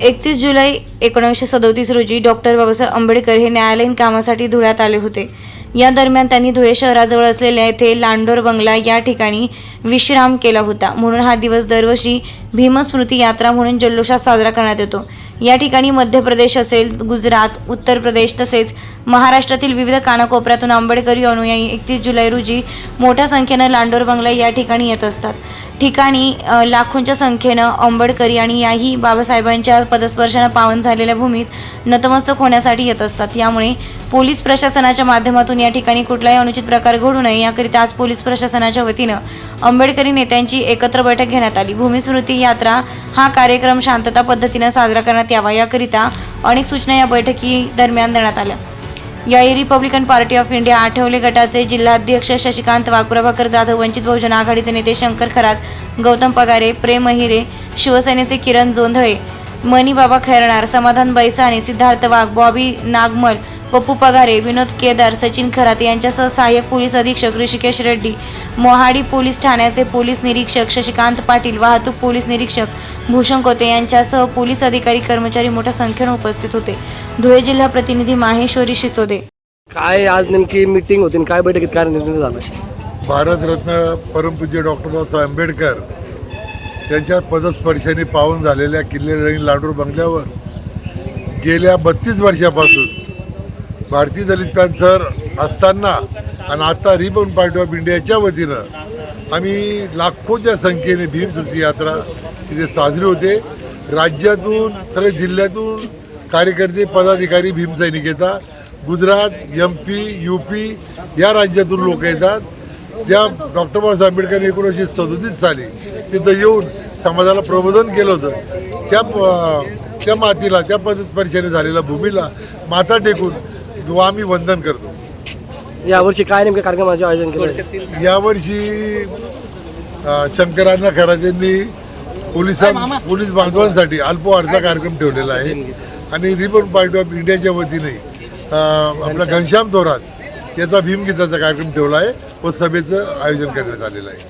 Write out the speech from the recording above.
31 जुलै 1937 रोजी डॉक्टर बाबासाहेब आंबेडकर हे न्यायालयीन कामासाठी धुळ्यात आले होते. या दरम्यान त्यांनी धुळे शहराजवळ असलेल्या येथे लांडोर बंगला या ठिकाणी विश्राम केला होता. म्हणून हा दिवस दरवर्षी भीमस्मृती यात्रा म्हणून जल्लोषात साजरा करण्यात येतो. या ठिकाणी मध्य प्रदेश असेल, गुजरात, उत्तर प्रदेश तसेच महाराष्ट्रातील विविध कानाकोपऱ्यातून आंबेडकरी अनुयायी 31 जुलै रोजी मोठ्या संख्येनं लांडोर बंगला या ठिकाणी येत असतात. ठिकाणी लाखोंच्या संख्येनं आंबेडकरी आणि याही बाबासाहेबांच्या पदस्पर्शानं पावन झालेल्या भूमीत नतमस्तक होण्यासाठी येत असतात. यामुळे पोलीस प्रशासनाच्या माध्यमातून या ठिकाणी कुठलाही अनुचित प्रकार घडू नये याकरिता आज पोलीस प्रशासनाच्या वतीनं आंबेडकरी नेत्यांची एकत्र बैठक घेण्यात आली. भूमिस्मृती यात्रा हा कार्यक्रम शांतता पद्धतीनं साजरा करण्यात यावा याकरिता अनेक सूचना या बैठकी दरम्यान देण्यात आल्या. यावेळी Republican party of India Athawale गटाचे जिल्हाध्यक्ष शशिकांत वाघ, प्रभाकर जाधव, वंचित बहुजन आघाडीचे नेते शंकर खरात, गौतम पगारे, प्रेम अहिरे, शिवसेनेचे किरण जोंधळे, मणिबाबा खैरनार, समाधान बैसाणे, सिद्धार्थ वाघ, बॉबी नागमल, पप्पू पगारे, विनोद केदार, सचिन खरात यांच्यासह सहाय्यक पोलीस अधीक्षक ऋषिकेश रेड्डी, मोहाडी पोलीस ठाण्याचे पोलीस निरीक्षक शशिकांत पाटील, वाहतूक पोलीस निरीक्षक भूषण कोते यांच्यासह पोलीस अधिकारी कर्मचारी मोठ्या संख्येने उपस्थित होते. धुळे जिल्हा प्रतिनिधी माहेश्वरी शिसोदे. काय आज नेमकी मीटिंग होती, काय बैठकीत काय निर्णय झाला? भारतरत्न परमपूज्य डॉक्टर बाबासाहेब आंबेडकर यांच्या पदस्पर्शाने पावन झालेल्या किल्ले लांडोर बंगल्यावर गेल्या 32 वर्षापासून भारतीय दलित पॅन्थर असताना आणि आता रिपब्लिकन पार्टी ऑफ इंडियाच्या वतीनं आम्ही लाखोच्या संख्येने भीमस्मृती यात्रा तिथे साजरी होते. राज्यातून सगळ्या जिल्ह्यातून कार्यकर्ते पदाधिकारी भीमसैनिक येतात. गुजरात, MP, UP या राज्यातून लोक येतात. ज्या डॉक्टर बाबासाहेब आंबेडकरांनी 1937 साली तिथं येऊन समाजाला प्रबोधन केलं होतं, त्या मातीला, त्या पदस्पर्शाने झालेल्या भूमीला माथा टेकून आम्ही वंदन करतो. यावर्षी काय नेमकं कार्यक्रमाचे आयोजन केलं? यावर्षी शंकरांना खरात यांनी पोलीस बांधवांसाठी अल्पवारचा कार्यक्रम ठेवलेला आहे आणि रिपब्लिकन पार्टी ऑफ इंडियाच्या वतीने आपला घनश्याम थोरात याचा भीमगीताचा कार्यक्रम ठेवला आहे व सभेचं आयोजन करण्यात आलेलं आहे.